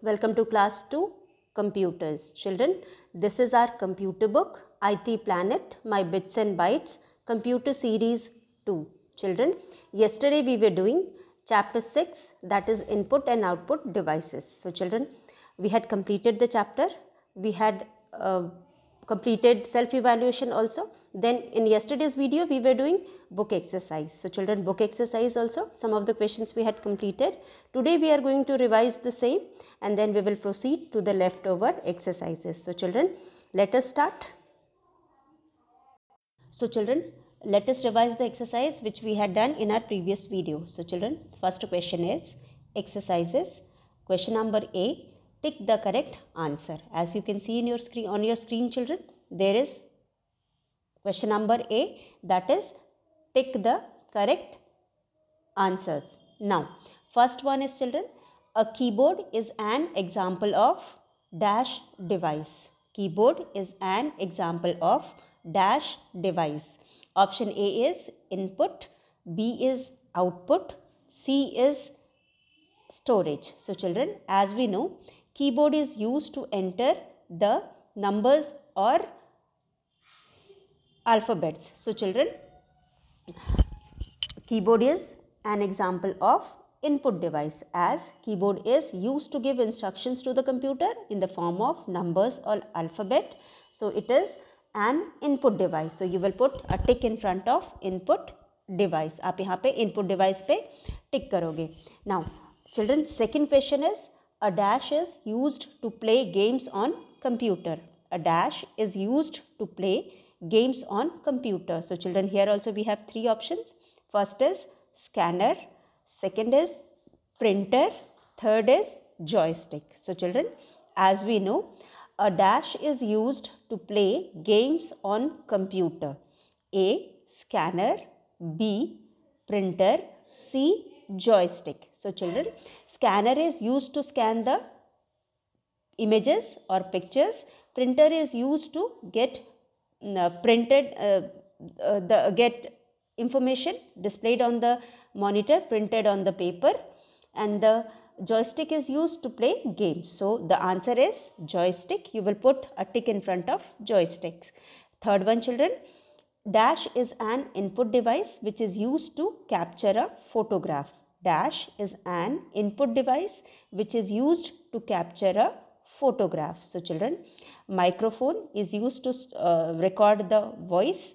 welcome to class 2 computers. Children, this is our computer book IT Planet, My Bits and Bytes, computer series 2. Children, yesterday we were doing chapter 6, that is input and output devices. So children, we had completed the chapter, we had completed self-evaluation also. Then in yesterday's video we were doing book exercise. So children, book exercise also, some of the questions we had completed. Today we are going to revise the same and then we will proceed to the leftover exercises. So children, let us start. So children, let us revise the exercise which we had done in our previous video. So children, first question is exercises. Question number A, tick the correct answer. As you can see in your screen, on your screen children, there is question number A, that is tick the correct answers. Now, first one is children, a keyboard is an example of dash device. Keyboard is an example of dash device. Option A is input, B is output, C is storage. So children, as we know, keyboard is used to enter the numbers or alphabets. So children, keyboard is an example of input device, as keyboard is used to give instructions to the computer in the form of numbers or alphabet. So it is an input device. So you will put a tick in front of input device. आप यहाँ पे input device पे tick करोगे. Now children, second question is a dash is used to play games on computer. A dash is used to play games on computer. So children, here also we have three options. First is scanner, second is printer, third is joystick. So children, as we know, a dash is used to play games on computer. A, scanner, B, printer, C, joystick. So children, scanner is used to scan the images or pictures. Printer is used to get get information displayed on the monitor, printed on the paper, and the joystick is used to play games. So the answer is joystick. You will put a tick in front of joysticks. Third one children, dash is an input device which is used to capture a photograph. Dash is an input device which is used to capture a photograph. So children, microphone is used to record the voice,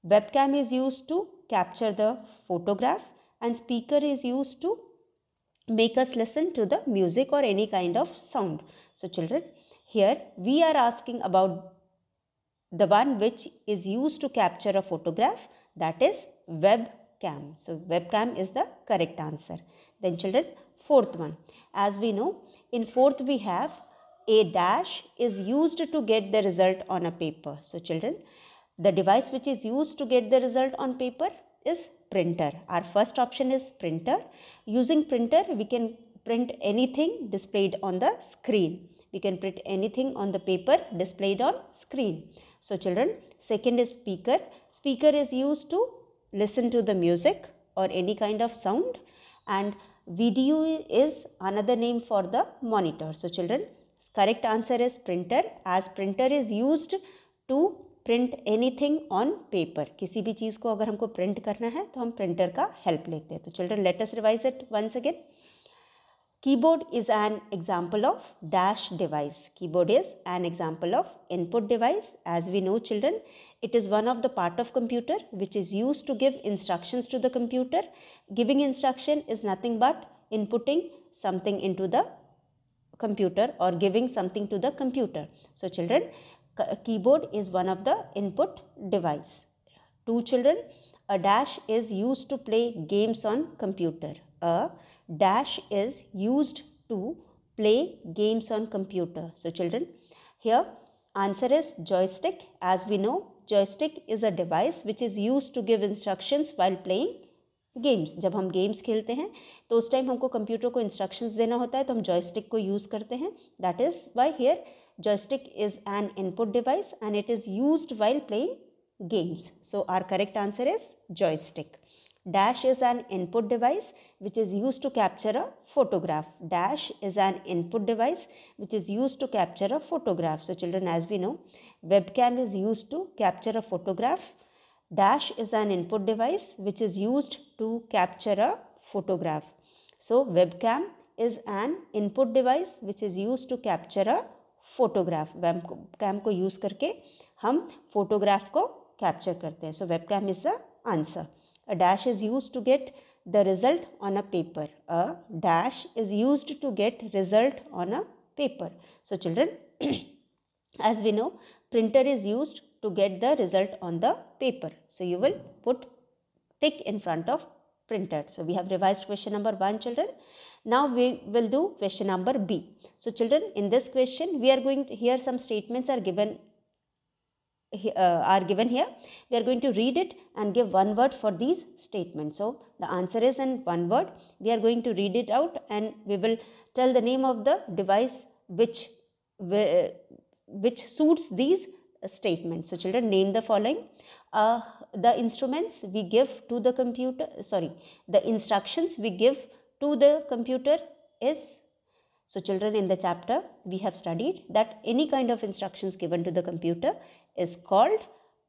webcam is used to capture the photograph, and speaker is used to make us listen to the music or any kind of sound. So children, here we are asking about the one which is used to capture a photograph, that is webcam. So webcam is the correct answer. Then children, fourth one, as we know, in fourth we have a dash is used to get the result on a paper. So children, the device which is used to get the result on paper is printer. Our first option is printer. Using printer, we can print anything displayed on the screen. We can print anything on the paper displayed on screen. So children, second is speaker. Speaker is used to listen to the music or any kind of sound, and video is another name for the monitor. So children, correct answer is printer, as printer is used to print anything on paper. किसी भी चीज़ को अगर हमको print करना है तो हम printer का help लेते हैं. तो children, let us revise it once again. Keyboard is an example of dash device. Keyboard is an example of input device. As we know children, it is one of the part of computer which is used to give instructions to the computer. Giving instruction is nothing but inputting something into the computer or giving something to the computer. So children, keyboard is one of the input device. 2 children, a dash is used to play games on computer. A dash is used to play games on computer. So children, here answer is joystick. As we know, joystick is a device which is used to give instructions while playing games. जब हम games खेलते हैं तो उस time हमको computer को instructions देना होता है तो हम जॉयस्टिक को यूज़ करते हैं. That is Y here joystick is an input device and it is used while playing games. So our correct answer is joystick. Dash is an input device which is used to capture a photograph. Dash is an input device which is used to capture a photograph. So children, as we know, webcam is used to capture a photograph. Dash is an input device which is used to capture a photograph. So webcam is an input device which is used to capture a photograph. Webcam को use करके हम photograph को capture करते हैं. So webcam is the answer. A dash is used to get the result on a paper. A dash is used to get result on a paper. So children, as we know, printer is used to get the result on the paper. So you will put tick in front of printer. So we have revised question number 1, children. Now we will do question number B. So children, in this question we are going to, here some statements are given here. We are going to read it and give one word for these statements. So the answer is in one word. We are going to read it out and we will tell the name of the device which suits these statements. So children, name the following. The instruments we give to the computer, the instructions we give to the computer is. So children, in the chapter we have studied that any kind of instructions given to the computer is called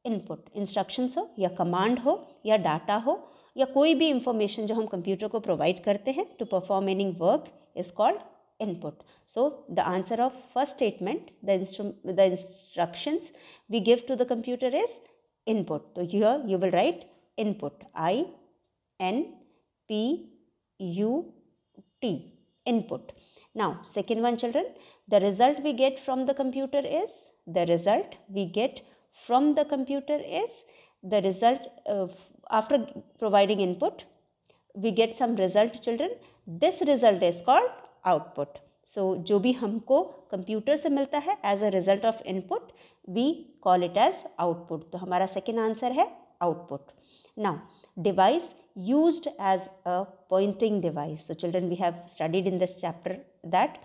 input. Instructions हो या command हो या data हो या कोई भी information जो हम computer को provide करते हैं to perform any work is called input. So the answer of first statement, the instructions we give to the computer is input. So here you will write input, I-N-P-U-T, input. Now second one, children, the result we get from the computer is, the result we get from the computer is, the result after providing input we get some result, children. This result is called output. So जो भी हमको computer से मिलता है as a result of input, we call it as output. तो हमारा second answer है output. Now device used as a pointing device. So children, we have studied in this chapter that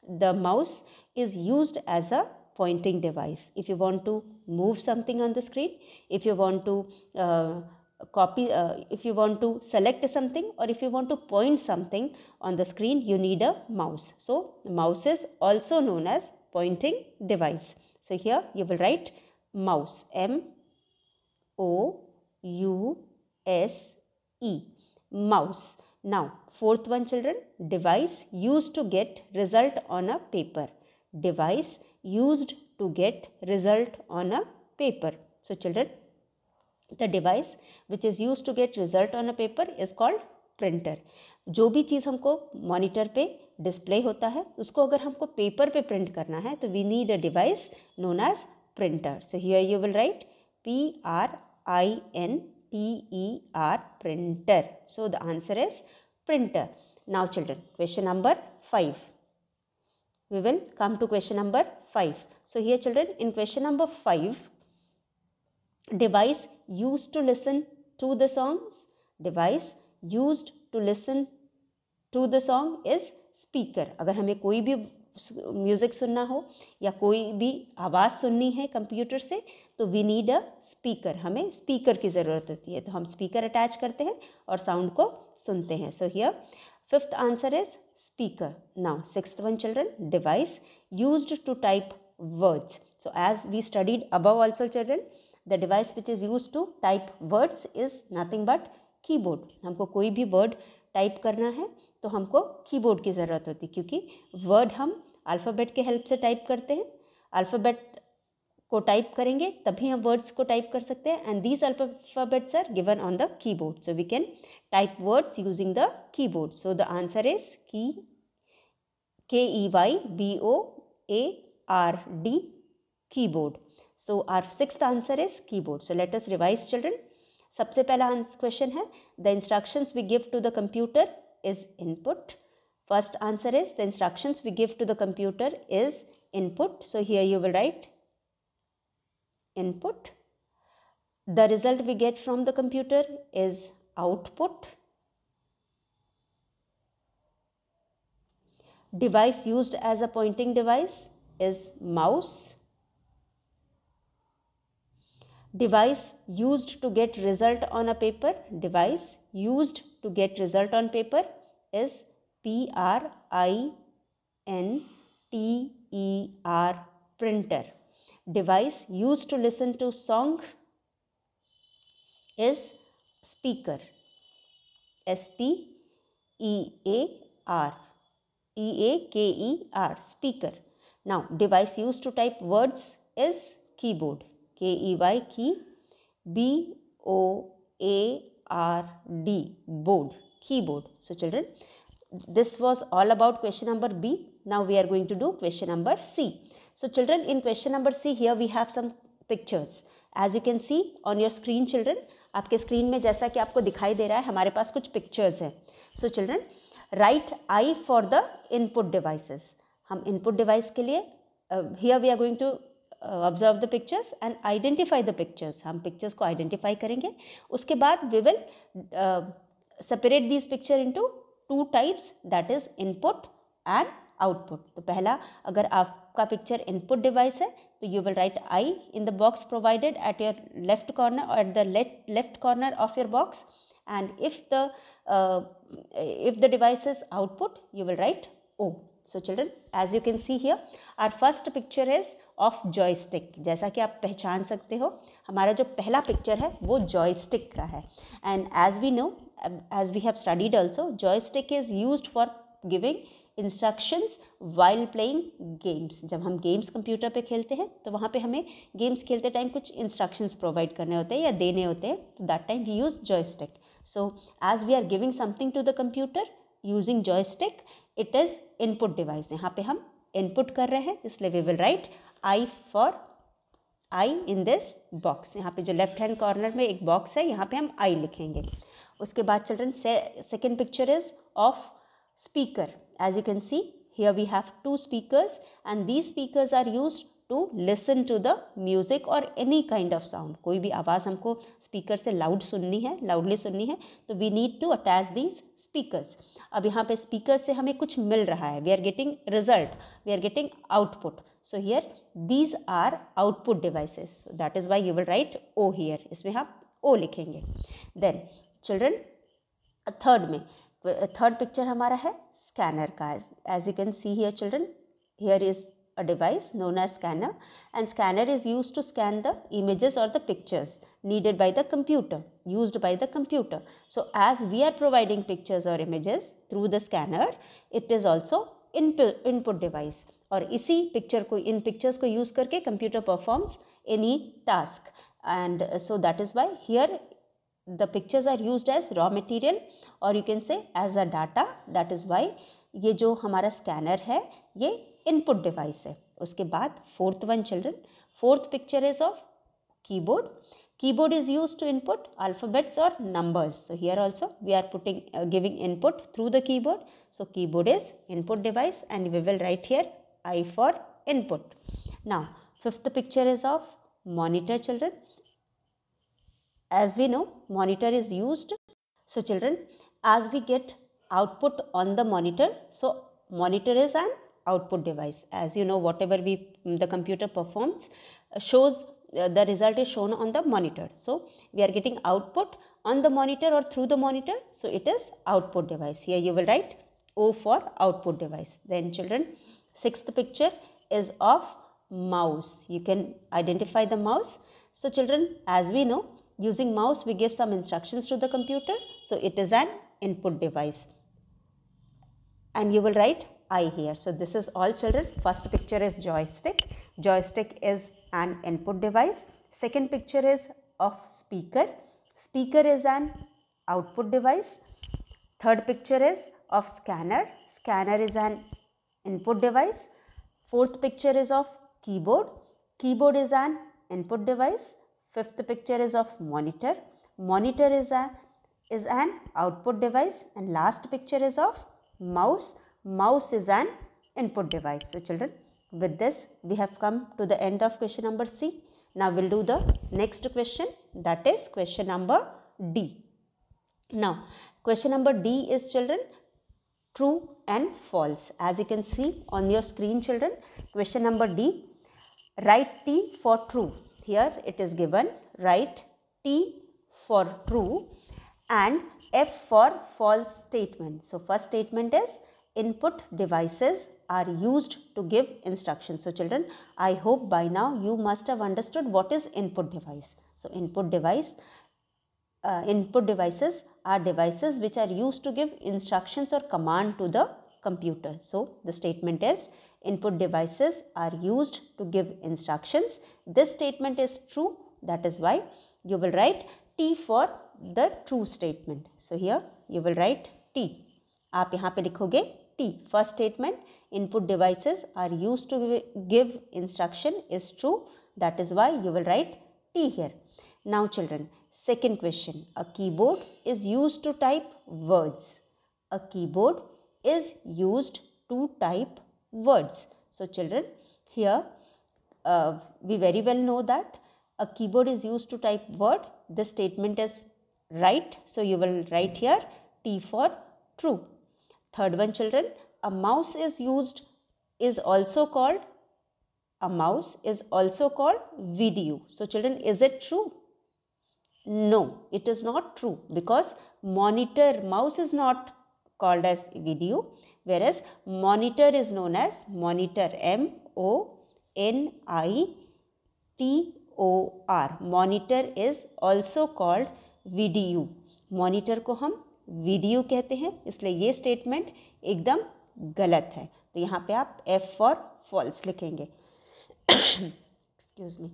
the mouse is used as a pointing device. If you want to move something on the screen, if you want to if you want to select something, or if you want to point something on the screen, you need a mouse. So mouse is also known as pointing device. So here you will write mouse, M-O-U-S-E, mouse. Now fourth one, children, device used to get result on a paper. Device used to get result on a paper. So children, the device which is used to get result on a paper is called printer. जो भी चीज़ हमको monitor पे display होता है उसको अगर हमको paper पे प्रिंट करना है तो we need a device known as printer. So here you will write PRINTER, printer. So the answer is printer. Now children, question number 5. We will come to question number 5. So here children, in question number 5, device used to listen to the songs. Device used to listen to the song is speaker. अगर हमें कोई भी music सुनना हो या कोई भी आवाज़ सुननी है कंप्यूटर से तो वी नीड अ स्पीकर. हमें स्पीकर की ज़रूरत होती है तो हम स्पीकर अटैच करते हैं और साउंड को सुनते हैं. So here fifth answer is speaker. Now sixth one, children, device used to type words. So as we studied above also, children, the device which is used to type words is nothing but keyboard. हमको कोई भी word type करना है तो हमको keyboard की ज़रूरत होती है क्योंकि वर्ड हम अल्फ़ाबेट के हेल्प से टाइप करते हैं. अल्फ़ाबेट को टाइप करेंगे तभी हम वर्ड्स को टाइप कर सकते हैं and these alphabets are given on the keyboard. So we can type words using the keyboard. So the answer is KEYBOARD, keyboard. So our sixth answer is keyboard. So let us revise, children. सबसे पहला question है the instructions we give to the computer is input. First answer is the instructions we give to the computer is input. So here you will write input. The result we get from the computer is output. Device used as a pointing device is mouse. Device used to get result on a paper, device used to get result on paper is printer, printer. Device used to listen to song is speaker, speaker, speaker. Now device used to type words is keyboard, key, board, board, keyboard. So children, this was all about question number B. Now we are going to do question number C. So children, in question number C, here we have some pictures. As you can see on your screen children, आपके screen में जैसा कि आपको दिखाई दे रहा है हमारे पास कुछ पिक्चर्स हैं. So children, write I for the input devices. हम इनपुट डिवाइस के लिए here we are going to observe the pictures and identify the pictures. हम पिक्चर्स को आइडेंटिफाई करेंगे. उसके बाद we will separate this picture into two types, that is input and output. तो पहला, अगर आपका पिक्चर इनपुट डिवाइस है तो you will write I in the box provided at your left corner or at the left corner of your box, and if the device is output, you will write O. So children, as you can see here, our first picture is of joystick. जैसा कि आप पहचान सकते हो, हमारा जो पहला picture है वो joystick का है. And as we know, as we have studied also, joystick is used for giving instructions while playing games. जब हम गेम्स कंप्यूटर पे खेलते हैं तो वहाँ पे हमें गेम्स खेलते टाइम कुछ इंस्ट्रक्शंस प्रोवाइड करने होते हैं या देने होते हैं, तो that time we use joystick. So as we are giving something to the computer using joystick, it is input device. यहाँ पे हम इनपुट कर रहे हैं, इसलिए we will write I for I in this box. यहाँ पे जो लेफ्ट हैंड कॉर्नर में एक बॉक्स है, यहाँ पे हम आई लिखेंगे. उसके बाद children, second picture is of speaker. As you can see, here we have two speakers, and these speakers are used to listen to the music or any kind of sound. कोई भी आवाज़ हमको स्पीकर से loudly सुननी है, तो we need to attach these speakers. अब यहाँ पे स्पीकर से हमें कुछ मिल रहा है, we are getting result, we are getting output. So here these are output devices. So that is why you will write O here. इसमें आप O लिखेंगे. Then children, थर्ड पिक्चर हमारा है स्कैनर का. As you can see here children, here is a device known as scanner, and scanner is used to scan the images or the pictures needed by the computer, used by the computer. So as we are providing pictures or images through the scanner, it is also input device. और इसी इन pictures को use करके computer performs any task. And so that is Y here the pictures are used as raw material, or you can say as a data. That is why ये जो हमारा scanner है ये input device है. उसके बाद fourth one children, fourth picture is of keyboard. Keyboard is used to input alphabets और numbers. So here also we are giving input through the keyboard. So keyboard is input device and we will write here I for input. Now fifth picture is of monitor children. As we know, monitor is used. So children, as we get output on the monitor, so monitor is an output device. As you know, whatever the computer performs shows the result is shown on the monitor. So we are getting output on the monitor or through the monitor. So it is output device. Here you will write O for output device. Then children, sixth picture is of mouse. You can identify the mouse. So children, as we know, using mouse we give some instructions to the computer, so it is an input device, and you will write I here. So this is all children. First picture is joystick. Joystick is an input device. Second picture is of speaker. Speaker is an output device. Third picture is of scanner. Scanner is an input device. Fourth picture is of keyboard. Keyboard is an input device. Fifth picture is of monitor. Monitor is an output device, and last picture is of mouse. Mouse is an input device. So children, with this we have come to the end of question number C. Now we'll do the next question, that is question number D. Now question number D is children true and false. As you can see on your screen children, question number D, write T for true. Here it is given, write T for true and F for false statement. So first statement is input devices are used to give instructions. So children, I hope by now you must have understood what is input device. So input devices are devices which are used to give instructions or command to the computer. So the statement is input devices are used to give instructions. This statement is true. That is why you will write T for the true statement. So here you will write T. आप यहाँ पे लिखोगे T. First statement, input devices are used to give instruction is true. That is why you will write T here. Now children, second question. A keyboard is used to type words. A keyboard is used to type words. So children, here we very well know that a keyboard is used to type word. This statement is right. So you will write here T for true. Third one children, a mouse is also called video. So children, is it true? No, it is not true, because mouse is not called as video, whereas monitor is known as monitor, MONITOR. Monitor is also called video. Monitor को हम video कहते हैं, इसलिए ये statement एकदम गलत है. तो यहाँ पे आप F फॉर फॉल्स लिखेंगे. Excuse me.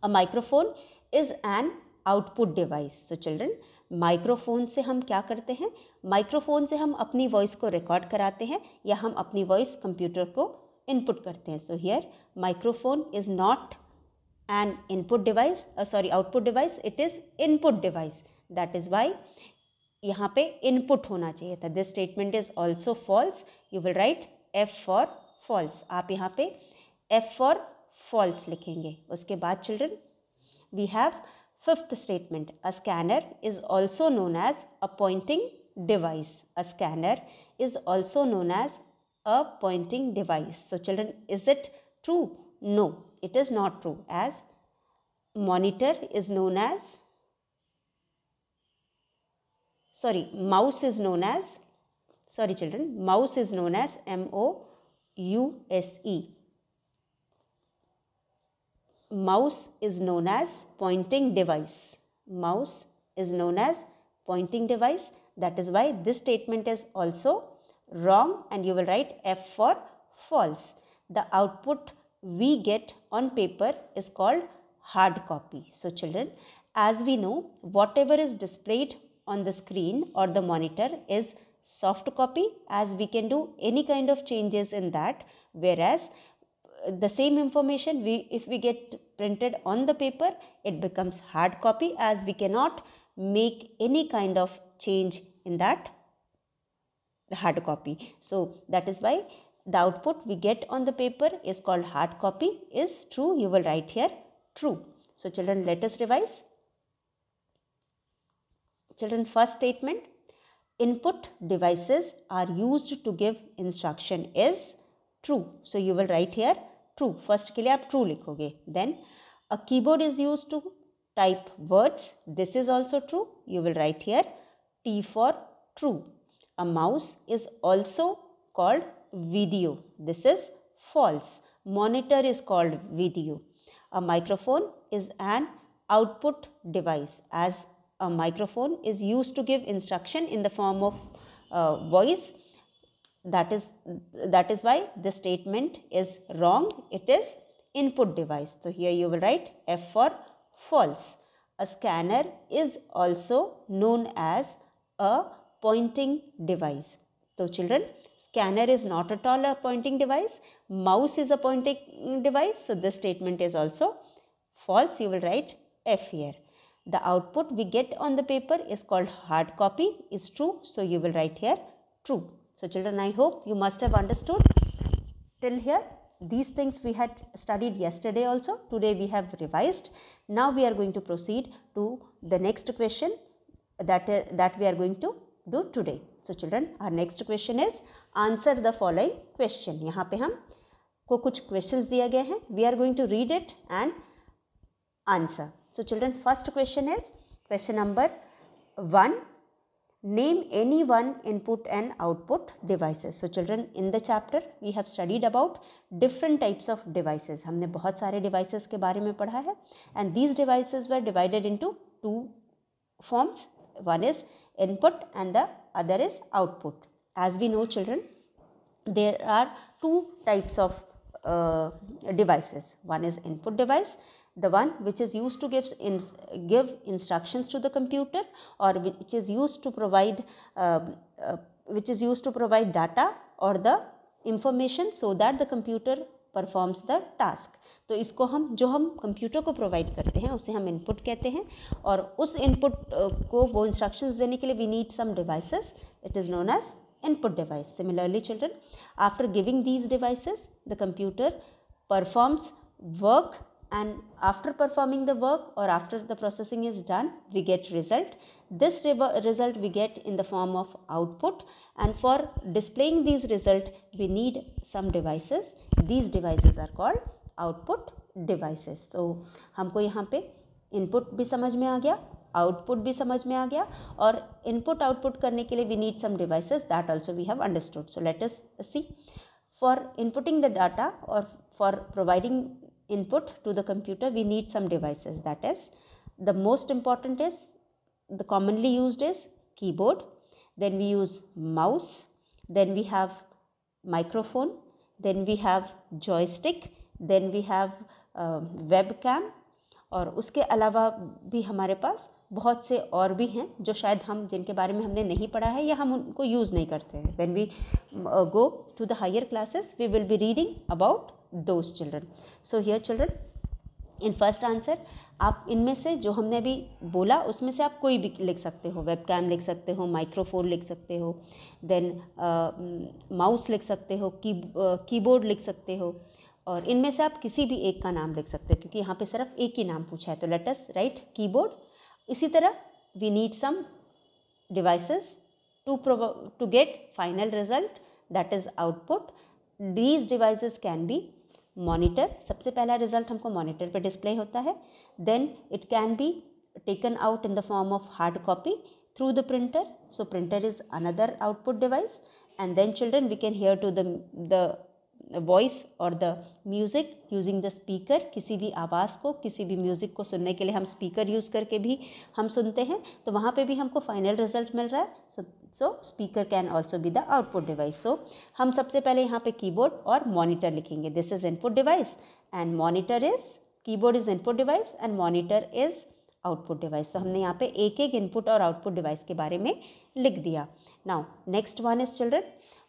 A microphone is an output device. So children, microphone से हम क्या करते हैं? माइक्रोफोन से हम अपनी वॉइस को रिकॉर्ड कराते हैं या हम अपनी वॉइस कंप्यूटर को इनपुट करते हैं. So here microphone is not an input device, output device, it is input device. That is why यहाँ पे input होना चाहिए था. This statement is also false. You will write F for false. आप यहाँ पे F for false लिखेंगे. उसके बाद children, we have fifth statement. A scanner is also known as a pointing device. A scanner is also known as a pointing device. So children, is it true? No, it is not true, as monitor is known as, mouse is known as, mouse is known as MOUSE. Mouse is known as pointing device. Mouse is known as pointing device. That is why this statement is also wrong, and you will write F for false. The output we get on paper is called hard copy. So children, as we know, whatever is displayed on the screen or the monitor is soft copy, as we can do any kind of changes in that, whereas the same information if we get printed on the paper, it becomes hard copy, as we cannot make any kind of change in that hard copy. So that is why the output we get on the paper is called hard copy is true. You will write here true. So children, let us revise. Children, first statement, input devices are used to give instruction is true. So you will write here true. First के लिए आप true लिखोगे. Then a keyboard is used to type words. This is also true. You will write here T for true. A mouse is also called video. This is false. Monitor is called video. A microphone is an output device, as a microphone is used to give instruction in the form of voice. That is why the statement is wrong. It is input device. So here you will write F for false. A scanner is also known as a pointing device. So children, scanner is not at all a pointing device. Mouse is a pointing device. So this statement is also false. You will write F here. The output we get on the paper is called hard copy is true. So you will write here true. So children, I hope you must have understood till here. These things we had studied yesterday also. Today we have revised. Now we are going to proceed to the next question that we are going to do today. So children, our next question is answer the following question. यहाँ पे हम को कुछ questions दिया गया है. We are going to read it and answer. So children, first question is question number 1. Name any one input and output devices. So children, in the chapter we have studied about different types of devices. हमने बहुत सारे devices के बारे में पढ़ा है, and these devices were divided into two forms. One is input and the other is output. As we know children, there are two types of devices. One is input device, the one which is used to give instructions to the computer, or which is used to provide data or the information so that the computer performs the task. तो इसको जो हम computer को provide करते हैं उसे हम input कहते हैं, और उस इनपुट को वो इंस्ट्रक्शंस देने के लिए we need some devices. It is known as input device. Similarly children, after giving these devices, the computer performs work, and after performing the work or after the processing is done, we get result. This result we get in the form of output, and for displaying these result we need some devices. These devices are called output devices. So हमको यहाँ पे input भी समझ में आ गया, output भी समझ में आ गया, और इनपुट आउटपुट करने के लिए we need some devices. That also we have understood. So let us see. For inputting the data और for providing input to the computer we need some devices. That is the most important is the commonly used is keyboard, then we use mouse, then we have microphone, then we have joystick, then we have webcam, और उसके अलावा भी हमारे पास बहुत से और भी हैं जो शायद जिनके बारे में हमने नहीं पढ़ा है या हम उनको यूज़ नहीं करते हैं. When we go to the higher classes we will be reading about those children. So here children, in first answer आप इनमें से जो हमने अभी बोला उसमें से आप कोई भी लिख सकते हो. वेबकैम लिख सकते हो, माइक्रोफोन लिख सकते हो, देन माउस लिख सकते हो, कीबोर्ड लिख सकते हो, और इनमें से आप किसी भी एक का नाम लिख सकते हो क्योंकि यहाँ पे सिर्फ एक ही नाम पूछा है. तो लेट अस राइट कीबोर्ड. इसी तरह we need some devices to get final result, that is output. These devices can be monitor. सबसे पहला रिजल्ट हमको मॉनिटर पे डिस्प्ले होता है. Then it can be taken out in the form of hard copy through the printer. So printer is another output device. And then children we can hear to the voice और the music using the speaker. किसी भी आवाज़ को, किसी भी music को सुनने के लिए हम स्पीकर यूज़ करके भी हम सुनते हैं, तो वहाँ पे भी हमको फाइनल रिजल्ट मिल रहा है. So speaker can also be the output device. So हम सबसे पहले यहाँ पे कीबोर्ड और मॉनिटर लिखेंगे. This is input device and monitor is, keyboard is input device and monitor is output device. तो हमने यहाँ पे एक एक इनपुट और आउटपुट डिवाइस के बारे में लिख दिया. Now next one is children,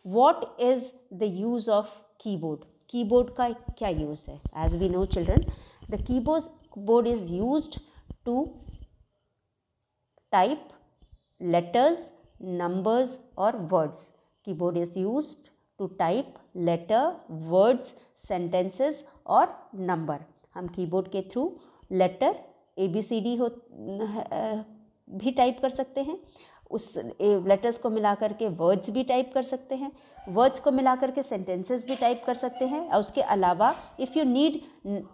what is the use of keyboard. Keyboard का क्या यूज़ है? As we know children, the keyboard is used to type letters, numbers और words. Keyboard is used to type letter, words, sentences और number. हम keyboard के through letter ABCD भी type कर सकते हैं, उस लेटर्स को मिला करके वर्ड्स भी टाइप कर सकते हैं, वर्ड्स को मिला करके सेंटेंसेस भी टाइप कर सकते हैं, और उसके अलावा if you need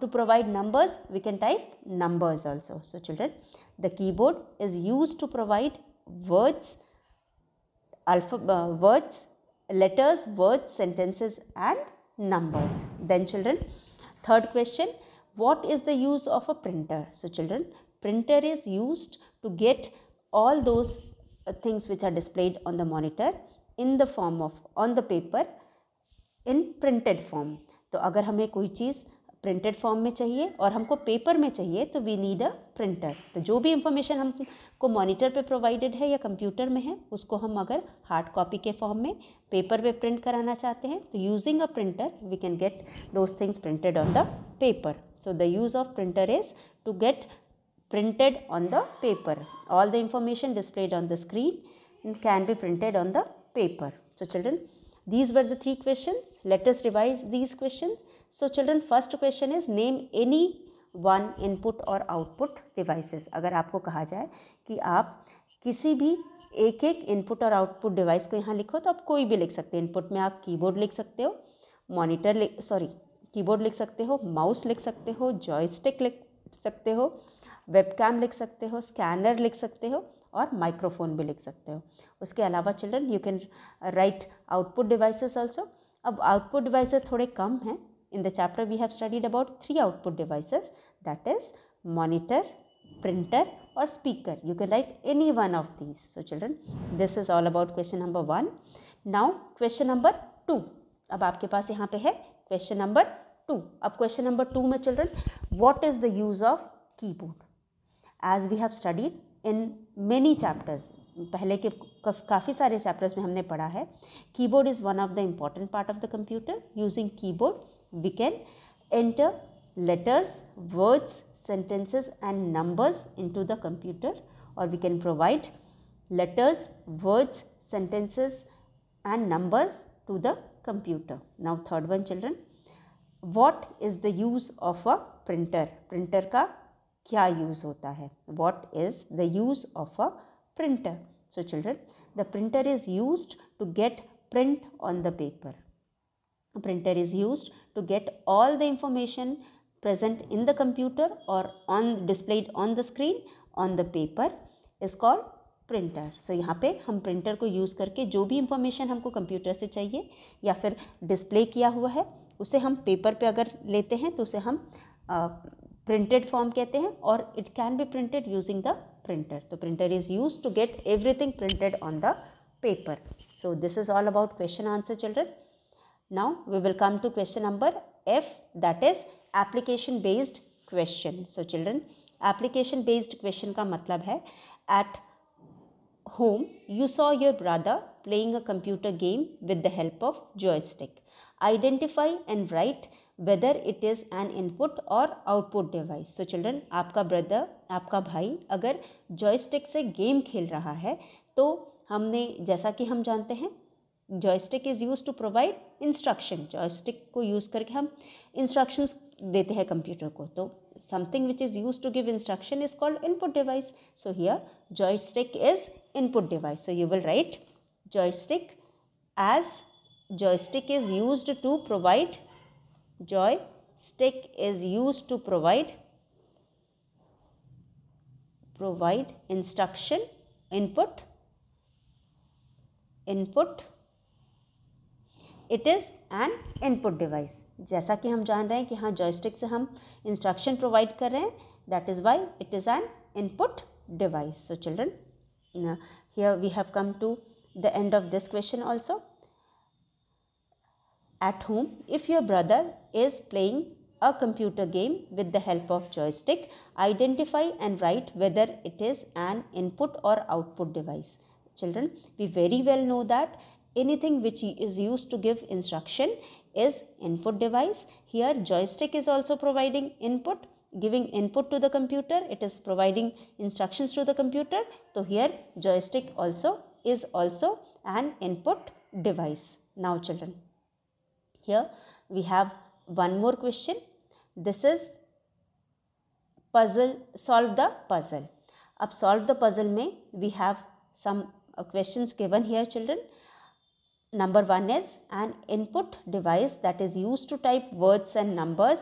to provide numbers we can type numbers also. So children, the keyboard is used to provide words, words, letters, words, sentences and numbers. Then children, third question, what is the use of a printer? So children, printer is used to get all those things which are displayed on the monitor in the form of, on the paper in printed form. तो अगर हमें कोई चीज़ printed form में चाहिए और हमको paper में चाहिए तो वी नीड अ प्रिंटर. तो जो भी इंफॉर्मेशन हमको मॉनिटर पे प्रोवाइडेड है या कंप्यूटर में है उसको हम अगर हार्ड कॉपी के फॉर्म में पेपर पे प्रिंट कराना चाहते हैं तो using a printer we can get those things printed on the paper. So the use of printer is to get printed on the paper. All the information displayed on the screen can be printed on the paper. So children, these were the three questions. Let us revise these questions. So children, first question is name any one input or output devices. अगर आपको कहा जाए कि आप किसी भी एक एक इनपुट और आउटपुट डिवाइस को यहाँ लिखो तो आप कोई भी लिख सकते हैं. इनपुट में आप कीबोर्ड लिख सकते हो, कीबोर्ड लिख सकते हो, माउस लिख सकते हो, जॉयस्टिक लिख सकते हो, वेबकैम लिख सकते हो, स्कैनर लिख सकते हो, और माइक्रोफोन भी लिख सकते हो। उसके अलावा children you can write output devices also. अब आउटपुट डिवाइसेस थोड़े कम हैं। In the chapter we have studied about 3 output devices, that is monitor, printer or speaker. You can write any one of these. So children, this is all about question number 1. Now question number 2. अब आपके पास यहाँ पे है question number 2. अब question number 2 में children, what is the use of keyboard? As we have studied in many chapters, पहले के काफ़ी सारे चैप्टर्स में हमने पढ़ा है, keyboard is one of the important part of the computer. Using keyboard we can enter letters, words, sentences and numbers into the computer, or we can provide letters, words, sentences and numbers to the computer. Now third one children, what is the use of a printer? Printer का क्या use होता है? What is the use of a printer? So children, the printer is used to get print on the paper. A printer is used to get all the information present in the computer or on displayed on the screen on the paper is called printer. So यहाँ पे हम printer को use करके जो भी information हमको computer से चाहिए या फिर डिस्प्ले किया हुआ है उसे हम पेपर पे अगर लेते हैं तो उसे हम प्रिंटेड फॉर्म कहते हैं और it can be printed using the printer. तो printer is use to get everything printed on the paper. So this is all about question answer children. Now we will come to question number F, that is application based question. So children, application based question का मतलब है at home you saw your brother playing a computer game with the help of joystick. Identify and write whether it is an input or output device. So children, आपका brother, आपका भाई अगर joystick से game खेल रहा है तो हमने, जैसा कि हम जानते हैं, joystick is use to provide instruction. Joystick को यूज़ करके हम इंस्ट्रक्शंस देते हैं कंप्यूटर को. तो something which is use to give instruction is called input device. So here joystick is input device. So you will write joystick as joystick is used to provide, joystick is used to provide instruction, input. It is an input device. जैसा कि हम जान रहे हैं कि हाँ joystick से हम इंस्ट्रक्शन प्रोवाइड कर रहे हैं, that is why it is an input device. So children, here we have come to the end of this question also. At home, if your brother is playing a computer game with the help of joystick, identify and write whether it is an input or output device. Children, we very well know that anything which is used to give instruction is input device. Here joystick is also providing input, giving input to the computer. It is providing instructions to the computer. So here joystick also is also an input device. Now children, here we have one more question. This is puzzle, solve the puzzle. अब solve the puzzle में we have some questions given here children. Number 1 is an input device that is used to type words and numbers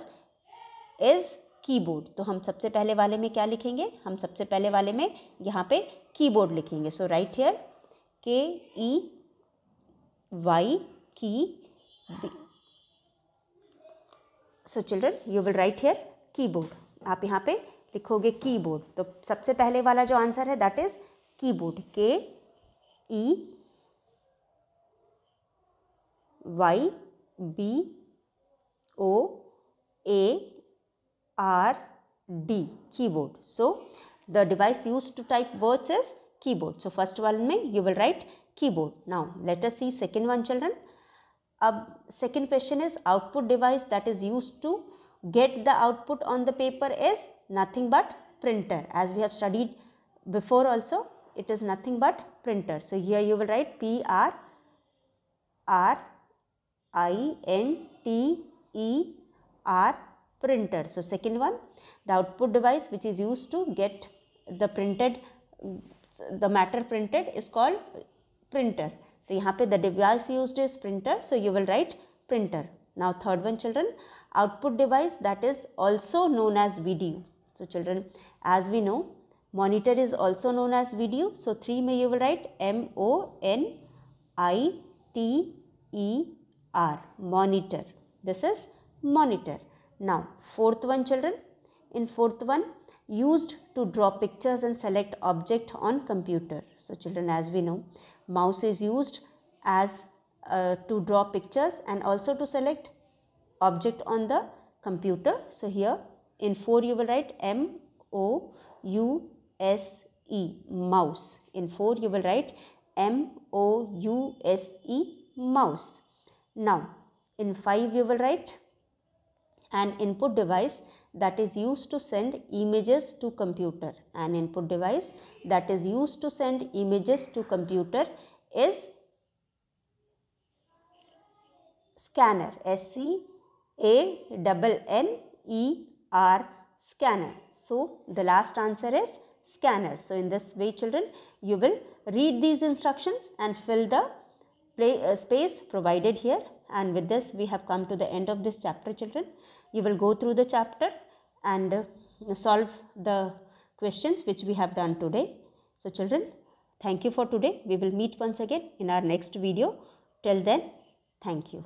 is keyboard. तो हम सबसे पहले वाले में क्या लिखेंगे? हम सबसे पहले वाले में यहाँ पे keyboard लिखेंगे. So write here KEY key. So children, you will write here keyboard. आप यहाँ पे लिखोगे कीबोर्ड. तो सबसे पहले वाला जो आंसर है that is keyboard. KEYBOARD, keyboard. So the device use to type words is keyboard. So first one में you will write keyboard. Now let us see second one children. अब second question is output device that is used to get the output on the paper is nothing but printer. As we have studied before also, it is nothing but printer. So here you will write PRINTER. Printer. So second one, the output device which is used to get the matter printed is called printer. तो यहाँ पे the device used is printer, so you will write printer. Now third one children, output device that is also known as video. So children, as we know, Monitor is also known as video. So 3 में you will write M-O-N-I-T-E-R, monitor. This is monitor. Now fourth one children, in fourth one, used to draw pictures and select object on computer. So children, as we know, mouse is used as to draw pictures and also to select object on the computer. So here in 4 you will write M-O-U-S-E, mouse. In 4 you will write M-O-U-S-E, mouse. Now in 5 you will write an input device that is used to send images to computer. An input device that is used to send images to computer is scanner. S-C-A-N-N-E-R, scanner. So the last answer is scanner. So in this way children, you will read these instructions and fill the space provided here. And with this we have come to the end of this chapter children. You will go through the chapter and solve the questions which we have done today. So children, thank you for today. We will meet once again in our next video. Till then, thank you.